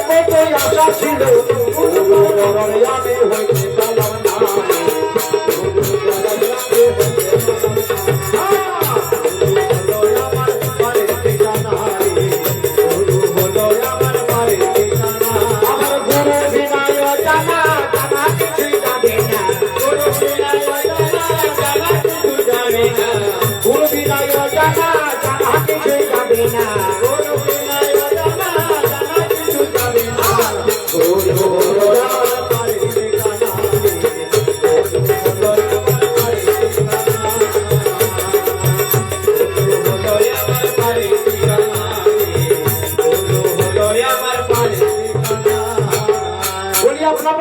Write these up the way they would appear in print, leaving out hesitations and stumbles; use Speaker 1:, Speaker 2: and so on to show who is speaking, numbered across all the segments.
Speaker 1: কত আশা ছিল আমি হইতে পারলাম না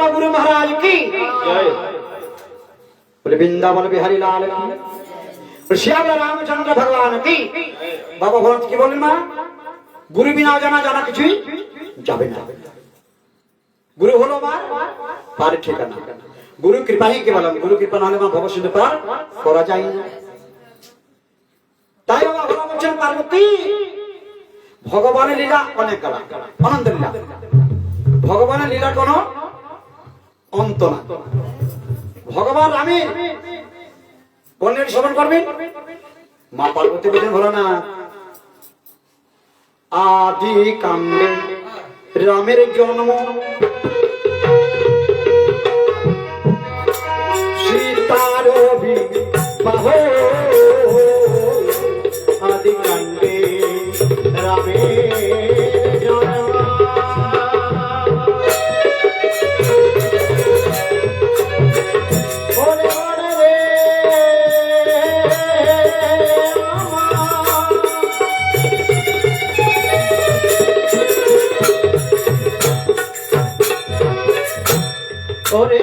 Speaker 1: गुरु महाराज की वृंदावन बिहारी लाल की श्याम रामचंद्र भगवान की बाबा भरत की बोलें मां गुरु बिना जाना जाना किछुई जाबे ना गुरु हलो मां पार ठिकाना गुरु कृपा ही केवल गुरु कृपा ना हले मां भव सिंधु पार करा যায় না তাই বাবা ভোলা বলছেন পার্বতী ভগবানের লীলা অনেক কালা আনন্দের লীলা ভগবানের লীলা কোন অন্ত না ভগবান রামে কোনের শ্রবণ করবেন মা পার্বতী বলেন ভোলা না আদি কাণ্ডে রামের জন্ম সীতার বিবাহ আদি কাণ্ডে রামের জন্ম ओरे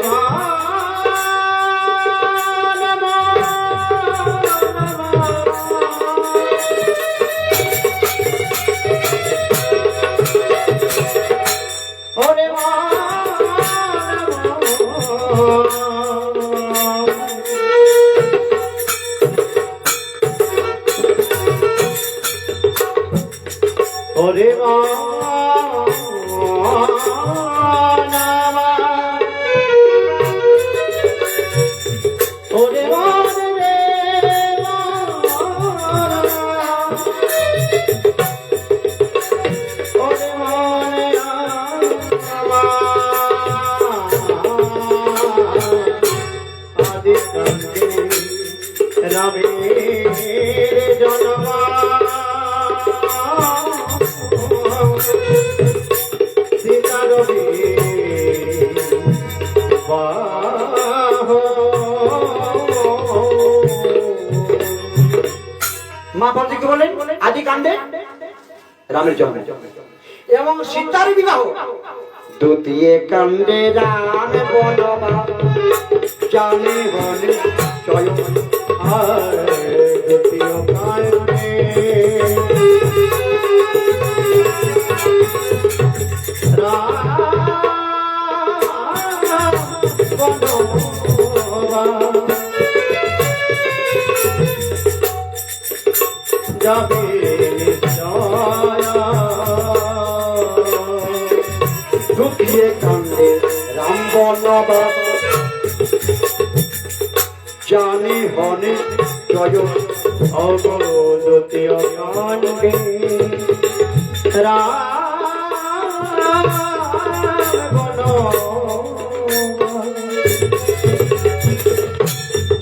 Speaker 1: ओरे মা পার্বতী কি বলেন আদি কাণ্ডে রামের জন্ম এবং সীতার বিবাহ দ্বিতীয় কাণ্ডে রাম বনবাস জানে বনে জয় আর দ্বিতীয় কাণ্ডে যাবে দুঃখে কান্দে রাম বনবাস জানি হনে জয় অগোদতীয় কাণ্ডে রাম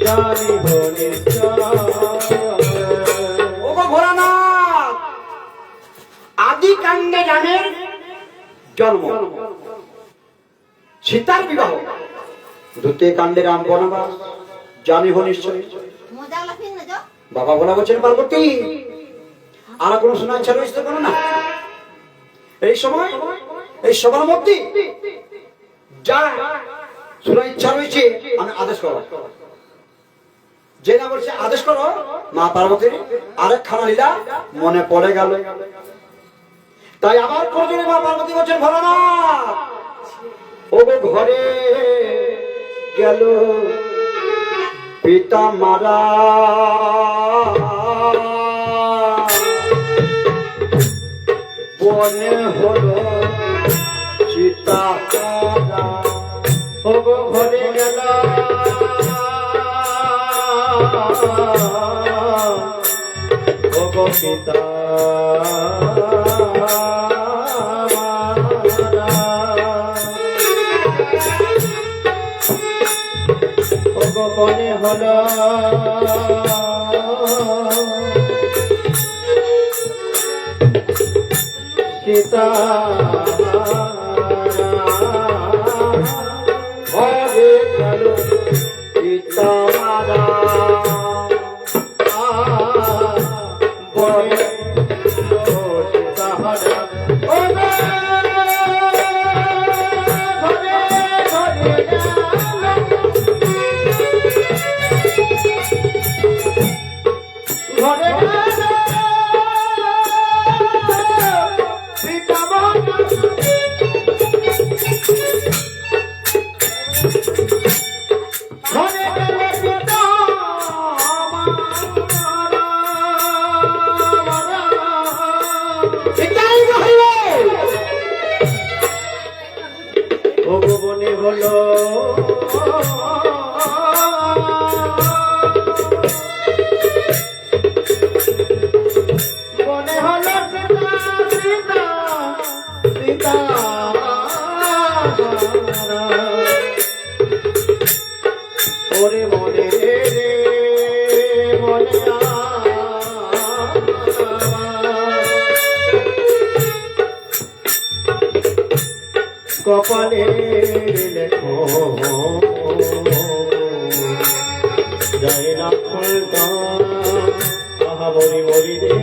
Speaker 1: জানি হনে আদি কাণ্ডে রামের জন্ম সীতার বিবাহ দ্বিতীয় কাণ্ডে রাম বনবাস জানি হো নিশ্চয় বাবা বলা বলছেন পার্বতী আর কোন শোনা ইচ্ছা রয়েছে কোনো না এই সময় এই সবার মধ্যে যা শোনা ইচ্ছা রয়েছে আমি আদেশ করব যে না বলছে আদেশ করো মা পার্বতীর আরেক খানা লীলা মনে পড়ে গেল তাই আমার প্রয়োজনে মা পার্বতী বলছেন ভোলানাথ ও ঘরে গেল পিতা মারা বনে হলো
Speaker 2: ওগো পিতা ওগো মনে হলো সীতা ঘরে গেল পিতা মারা বনে সীতাহারা ভগবনে হলো মনে হলো সীতা সীতা ওরে মনে রে মনে কপালে লেখো জয় রাখা আহা বলি বলি রে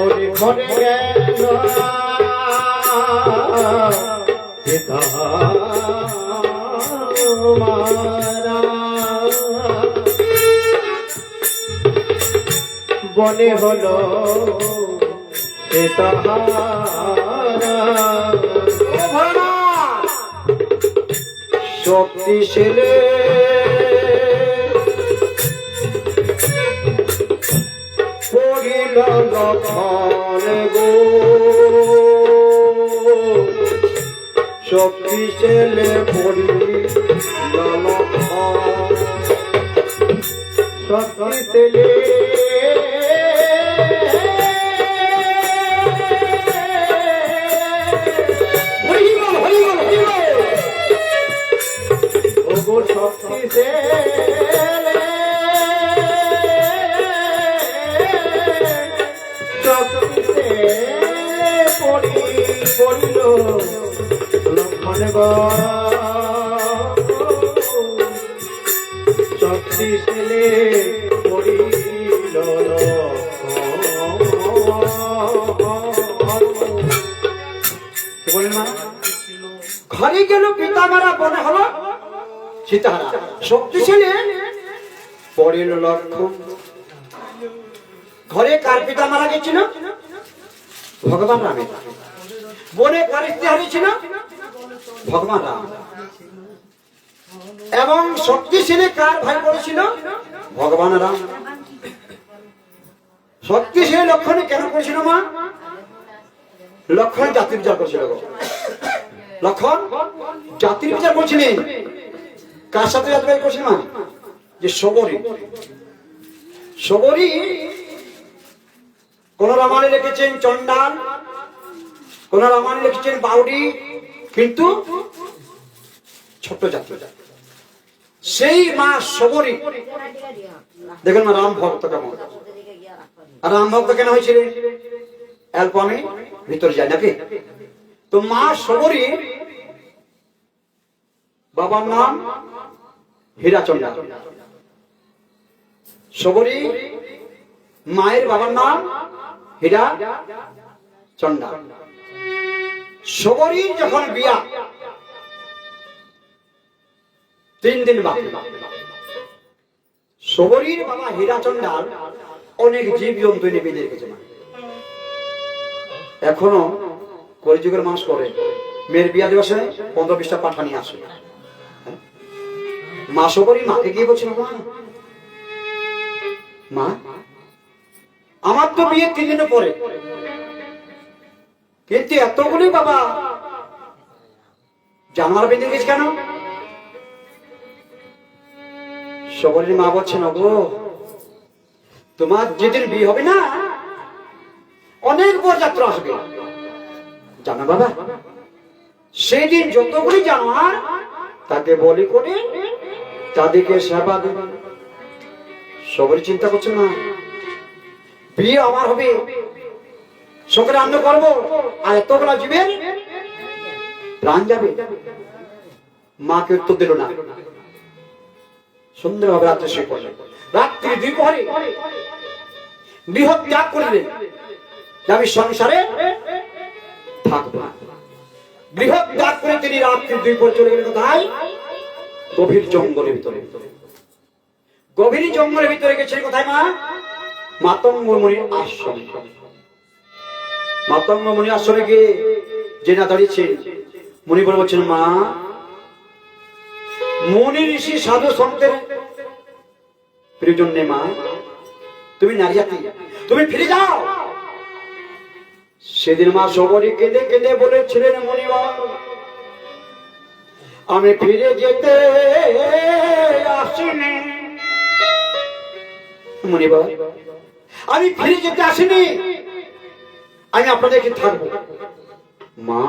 Speaker 2: ওরে ঘরে গেল সীতা মারা বনে হলো সীতাহারা শক্তিশীলে পড়িল লক্ষণ গো শক্তিশীলে পড়িল লক্ষণ শক্তিশীলে ওগো শক্তিতে শক্তিতে পড়িল লক্ষণ শক্তিশীলে পড়িল
Speaker 1: ঘরে গেল পিতা মারা বনে হলো সীতাহারা শক্তিশালী পড়িল লক্ষণ ঘরে কার পিতা মারা গেছিল ভগবান রামের বনে কার স্ত্রী হারিয়েছিল ভগবান রাম এবং শক্তিশালী কার ভাই পড়েছিল ভগবান রাম শক্তিশালী লক্ষণে কেন করেছিল মা লক্ষণ জাতির বিচার করেছিল লক্ষণ জাতির বিচার করছিলেন কার সাথে জাতির বিচার করছিলেন মা যে সবরী সবরী কোন রামায়ণে লিখেছেন চন্ডাল কোন রামায়ণে লিখেছেন বাউরি কিন্তু ছোট্ট জাতি সেই মা সবরী দেখুন মা রাম ভক্ত কেমন আর রাম ভক্ত কেন হয়েছিল অল্প আমি ভিতরে যাই নাকি তো মা সবরী বাবার নাম হীরাচন্ডা সবরী মায়ের বাবার নাম হীরা চন্ডা সবরী যখন বিয়া 3 দিন বাকি সবরীর বাবা হীরাচন্ডাল অনেক জীব জন্তু নিয়ে বেঁধে রেখেছে এখনো কলিযুগের মানুষ করে মেয়ের বিয়া দিবসে 15-20টা পাঠা নিয়ে আসে মা সবরী মাকে গিয়ে বলছিল মা আমার তো বিয়ে 3 দিন পরে কিন্তু এতগুলি বাবা জানোয়ার বেঁধে গেছে কেন? সবরের মা বলছেন, ওগো তোমার যেদিন বিয়ে হবে না, অনেক বরযাত্রা আসবে জানো বাবা, সেদিন যতগুলি জানোয়ার তাকে বলি করে তাদেরকে সেবা দেবে। সবারই চিন্তা করছে না, বিয়ে আমার হবে, সকালে রান্না করবো, আর এতগুলা জীবের প্রাণ যাবে। মাকে উত্তর দিল না, সুন্দরভাবে রাত্রে শুয়ে পড়লেন। রাত্রি 2 প্রহরে বৃহৎ ত্যাগ করলেন, আমি সংসারে থাকবো। বৃহৎ ত্যাগ করে তিনি রাত্রি 2 প্রহরে চলে গেলেন কোথায়? গভীর জঙ্গলের ভিতরে। গভীর জঙ্গলের ভিতরে গেছে কোথায় মা? মাতঙ্গ মুনির আশ্রম। মাতঙ্গ মুনির আশ্রমে গিয়ে যে না দাঁড়িয়েছে, মুনি বলে বলছেন, মা মুনি ঋষি সাধু সন্তের প্রয়োজন নেই মা, তুমি নারী জাতি, তুমি ফিরে যাও। সেদিন মা সবরী কেঁদে কেঁদে বলেছিলেন, মুনিবর আমি ফিরে যেতে আসিনি। মুনিবর আমি ফিরে যেতে আসিনি, আমি আপনাদেরকে থাকবো। মা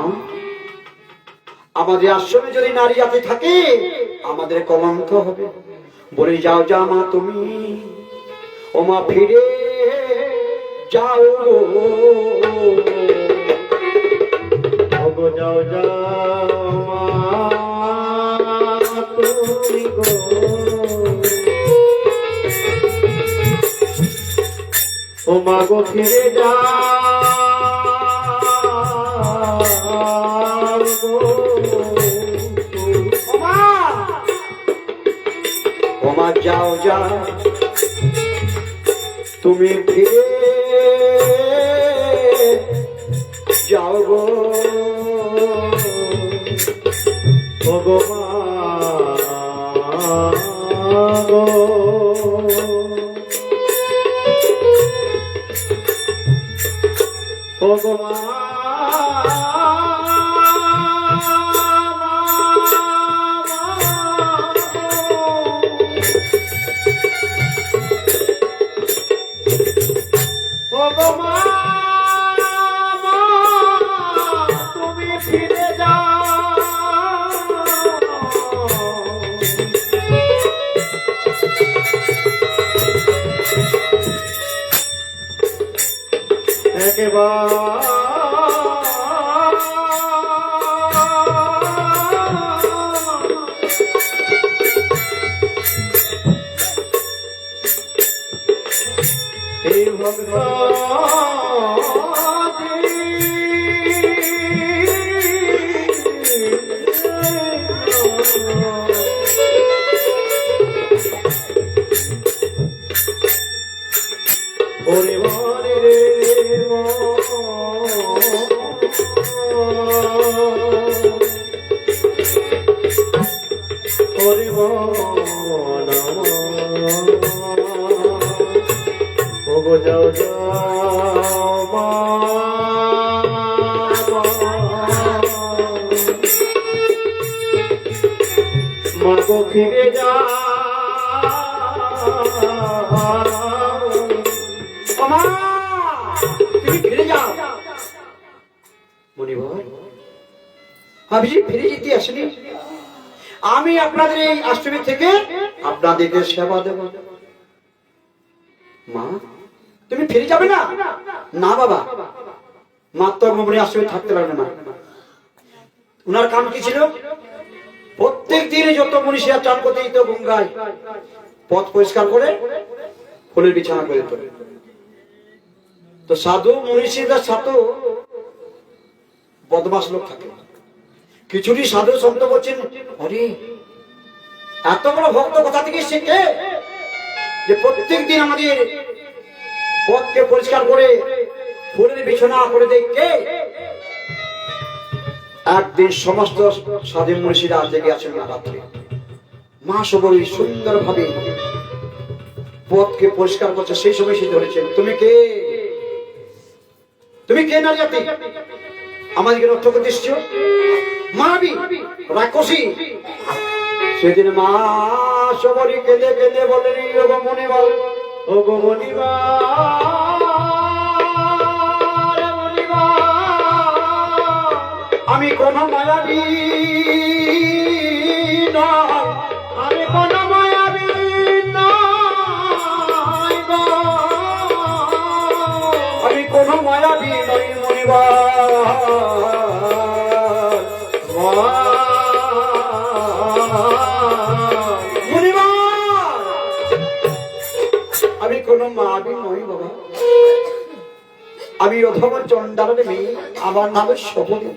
Speaker 1: আমাদের আশ্রমে যদি নারী জাতি থাকে আমাদের কলঙ্ক হবে। বলে যাও যা মা তুমি, ও মা ফিরে যাও,
Speaker 2: যাও যাও মা তুমি গো, ও মা গো ফিরে যাও গো,
Speaker 1: ও মা যাও যা তুমি ফিরে যাও গো,
Speaker 2: ও গো মা গো, ও গো মা তুমি ফিরে যাও এই ভক্ত ওরে মরে রে ওরে ও গো যাও যাও মা গো ফিরে যাও,
Speaker 1: তুমি ফিরে যাও। মুনিবর আমি ফিরে যেতে আসিনি, আমি আপনাদের এই আশ্রমে থেকে আপনাদেরকে সেবা দেব। মা তুমি ফিরে যাবে না? না বাবা, মাত্র মুনি আশ্রমে থাকতে পারবে না। উনার কাম কি ছিল? প্রত্যেক দিনে যত মনীষীরা চান করতে দিত গঙ্গায়, পথ পরিষ্কার করে ফুলের বিছানা করে দিত। তো সাধু মনীষীদের সাথে বদমাস লোক থাকে। কিছুটি সাধু সন্ত বলছেন, আরে এত বড় ভক্ত কোথা থেকে শেখে যে প্রত্যেক দিন আমাদের পথকে পরিষ্কার করে ফুলের বিছানা করে দেয় কে? একদিন সমস্ত সাধু মনীষীরা জেগে আছেন রাত্রে। মা সবরী সুন্দর ভাবে পথকে পরিষ্কার করছে। সেই সময় সে ধরেছেন, তুমি কে? তুমি কে নারী জাতি? আমাদেরকে রক্ষা করতে এসেছো মারাবি রাক্ষসী। সেদিন মা সবরি কেঁদে কেঁদে বলেন ওগো মনিবার,
Speaker 2: ওগো মনিবার, মনিবার,
Speaker 1: আমি কোন মায়াবী নয়,
Speaker 2: আমি কোন মায়াবী নই গো,
Speaker 1: আমি কোন মায়াবী নই মনিবার। মনিবার আমি কোন মায়াবী নই বাবা, আমি অধম চণ্ডালের মেয়ে, আমার নাম সবরী।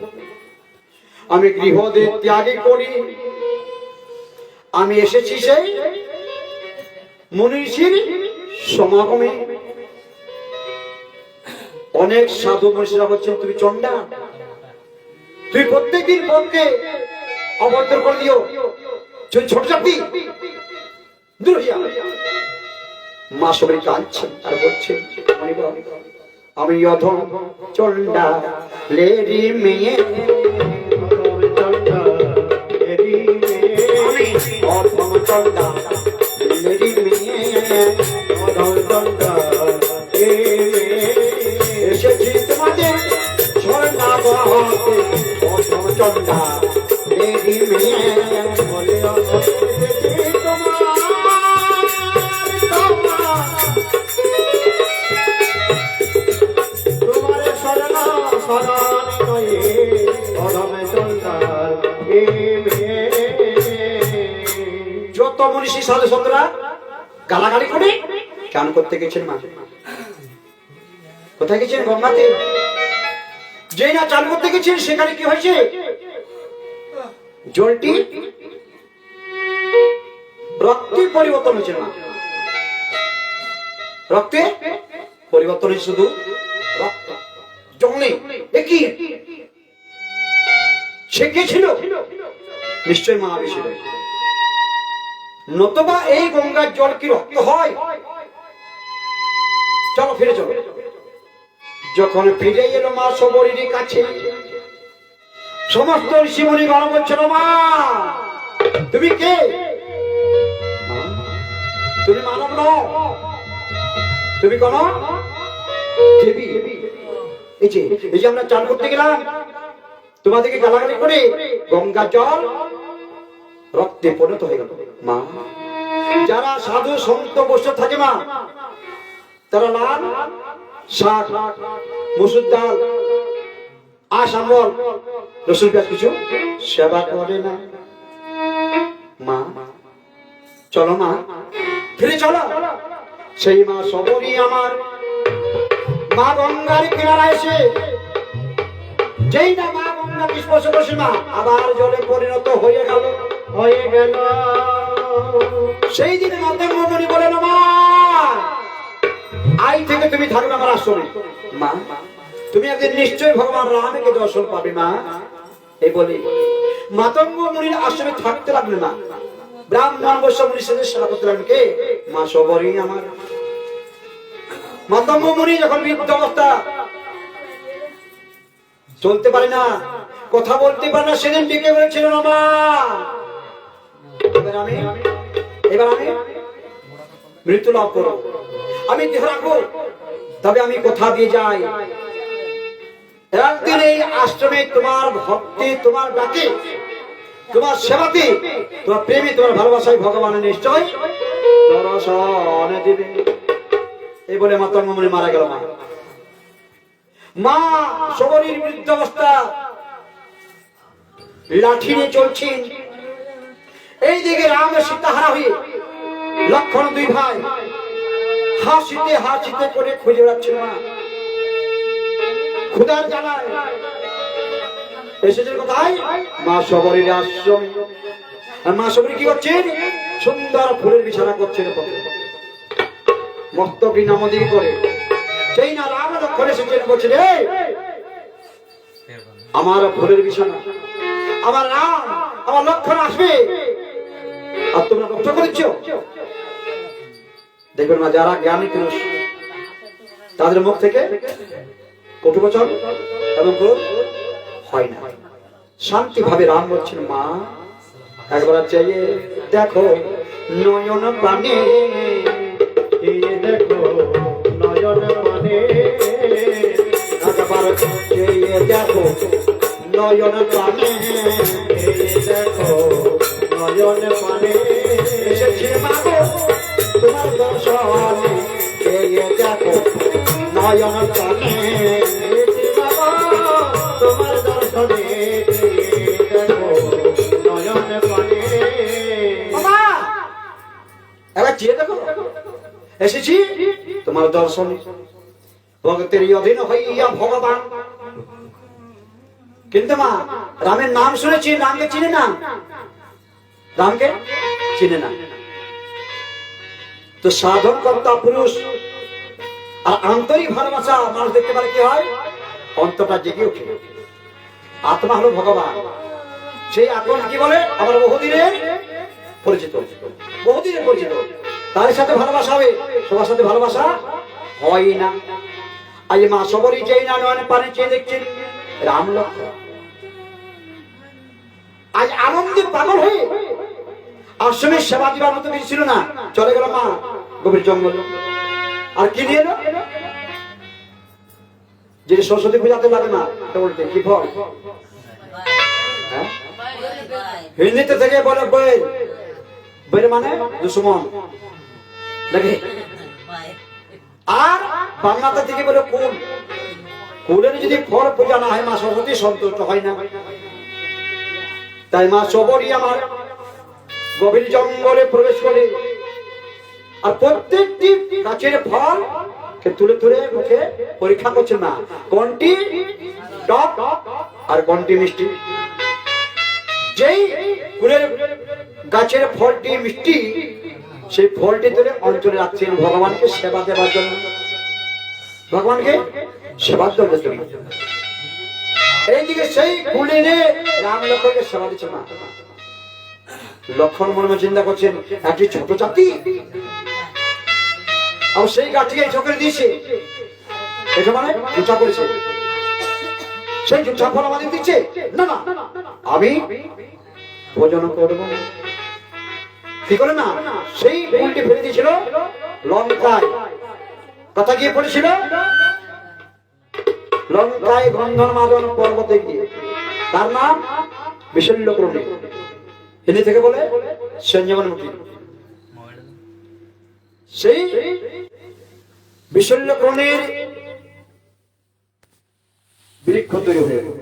Speaker 1: আমি গৃহদের ত্যাগী করি, আমি এসেছি সেই মনীষীর সমাগমে। অনেক সাধু মনীষীরা বলছেন তুমি চণ্ডা, তুই প্রত্যেকদিন পথকে অবদ্ধ করে দিও, তুই ছোট জাতি দূর হইয়া। মা সবাই কাঁদছেন আর বলছেন আমি অধম চণ্ডা লেরি মেয়ে, অধম চণ্ডা লেরি মেয়ে, এসেছি তোমাদের ঝর্ণা বহতে, অধম চণ্ডা লেরি মেয়ে বলে যত মনীষী সাধু সন্তরা গালাগালি করে চান করতে গেছেন মা। কোথায় গেছেন? গঙ্গাতে। যেই না চান করতে গেছেন সেখানে কি হয়েছে? জলটি রক্তে পরিবর্তন হয়েছে মা, রক্তে পরিবর্তন হয়েছে, শুধু রক্ত জলে। কি সে কে ছিল? নিশ্চয় মা ছিল, নতুবা এই গঙ্গার জল কি রক্ত হয়? চলো ফিরে চলো। যখন ফিরে এলো মা সবরীর কাছে, সমস্ত ঋষিমুনি গণ বলছিল মা তুমি কে? তুমি মানব নও, তুমি কোন দেবী। এই যে আমরা চান করতে গেলাম, তোমাদেরকে গালাগালি করে গঙ্গা জল রক্তে পরিণত হয়ে গেল মা। যারা সাধু সন্ত বসে থাকে মা, তারা লাল শাক, মসুর ডাল, আশ, আমল, রসুন, পেঁয়াজ কিছু সেবা করে না মা। চলো মা ফিরে চলো। সেই মা সবরী আমার মা গঙ্গার কিনারা এসে যেই না মা গঙ্গা স্পর্শ করছে মা, আবার জলে পরিণত হয়ে গেল। সেই দিনে মাতঙ্গমণি বলেন মা আই থেকে তুমি থাকবে আমার আশ্রমে মা, তুমি একদিন নিশ্চয়ই ভগবান রামকে দর্শন পাবে মা। এই বলে মাতঙ্গমণির আশ্রমে থাকতে লাগবে মা। ব্রাহ্মণ বৈশ্য মুনির সাথে সেবা করতে লাগবে কে? মা সবরী আমার। মাতঙ্গমণি যখন বৃদ্ধ অবস্থা, চলতে পারে না, কথা বলতে পারে না, সেদিন ডেকে বলেছিল না মা এবার আমি মৃত্যু লাভ করো, আমি দেহ রাখবো, তবে আমি কথা দিয়ে যাই একদিন এই আশ্রমে তোমার ভক্তি, তোমার ডাকে, তোমার সেবাতে, তোমার প্রেমে, তোমার ভালোবাসায় ভগবান নিশ্চয় দর্শন দিবে। এই বলে মাতঙ্গমণি মারা গেল মা। মা সবরীর বৃদ্ধ অবস্থা, লাঠি নিয়ে চলছেন। এই দিকে রাম সীতা হারা হয়ে লক্ষণ দুই ভাই হাসিতে হাসিতে করে খুঁজে বেড়াচ্ছিল মা। ক্ষুধার জ্বালায় এসেছেন কোথায়? মা সবরীর আশ্রমে। আর মা সবরী কি করছেন? সুন্দর ফুলের বিছানা করছেন, মস্তকে নামদিকে করে। সেই না রাম লক্ষণ এসেছেন, বলছেন আমার ফুলের বিছানা, আমার রাম, আমার লক্ষণ আসবে, আর তোমরা লক্ষ্য করেছ? দেখবেন না যারা জ্ঞানী পুরুষ, তাদের মুখ থেকে কটু বচন এবং ক্রোধ হয় না। শান্তি ভাবে রাম বলছেন, মা একবার চাইয়ে দেখো নয়ন প্রাণে,
Speaker 2: এই দেখো নয়ন মানে
Speaker 1: একবার চাইয়ে দেখো নয়ন প্রাণে,
Speaker 2: এই দেখো নয়ন মানে
Speaker 1: এসেছে মা গো তোমার দর্শনে, চাইয়ে দেখো নয়ন প্রাণে,
Speaker 2: তোমার দর্শনে দেখো নয়ন মানে
Speaker 1: বাবা এবার চেয়ে দেখো এসেছি তোমার দর্শনে, ভক্তের অধীন হইয়া ভগবান। কিন্তু মা রামের নাম শুনেছি, রামকে চিনে না, রামকে চিনে না। তো সাধন কর্তা পুরুষ আর আন্তরিক ভালোবাসা মানুষ দেখতে পারে কি হয়, অন্তরটা জেগে ওঠে। আত্মা হলো ভগবান, সেই আত্মা কি বলে আমার বহুদিনের পরিচিত, বহুদিনের পরিচিত, তার সাথে ভালোবাসা হবে, সবার সাথে ভালোবাসা হয় না। আজ মা সবরই চেয়ে না নয়নে পানি চেয়ে দেখছেন রাম লক্ষ্মণ। আজ আনন্দে পাগল হয়ে আশ্রমের সেবা দিবার মতো কিছু ছিল না, চলে গেল মা গভীর জঙ্গল। আর কি নিয়ে এলো, যে সরস্বতী পূজাতে লাগে না বলতে কি ফল, হ্যাঁ হিন্দিতে থেকে বলে বই, বই মানে দুশ্মন নাকি, আর বাংলাতে থেকে বলে কুল, কুলের যদি ফল পূজা না হয় মা সরস্বতী সন্তুষ্ট হয় না। তাই মা সবরই আমার গভীর জঙ্গলে প্রবেশ করে আর প্রত্যেকটি গাছের ফল তুলে তুলে মুখে পরীক্ষা করছে না, কোনটি টক আর কোনটি মিষ্টি। যেই ফুলের গাছের ফলটি মিষ্টি, সেই ফলটি তুলে অঞ্চলে রাখছেন ভগবানকে সেবা দেওয়ার জন্য, ভগবানকে সেবা দেওয়ার জন্য। এইদিকে সেই ফুল এনে রাম লক্ষ্মণকে সেবা দিচ্ছে না। লক্ষ্মণ মনে মনে চিন্তা করছেন একটি ছোট জাতি, আর সেই গাছটিকে চোখে দিয়েছে, এটা মানে জুঠা করেছে, সেই জুঠা ফল আমাদের দিচ্ছে না, না আমি ভোজন করবো। কি করে না, সেই ফুলটি ফেলে দিয়েছিল লঙ্কায়, কথা গিয়ে পড়েছিল লঙ্কায় গন্ধন মাদন পর্বতে গিয়ে, তার নাম বিশল্যক্রমী, হিন্দি থেকে বলে সঞ্জীবনমুখী। সেই বিশল্যক্রমের বৃক্ষ তৈরি হয়ে গেল।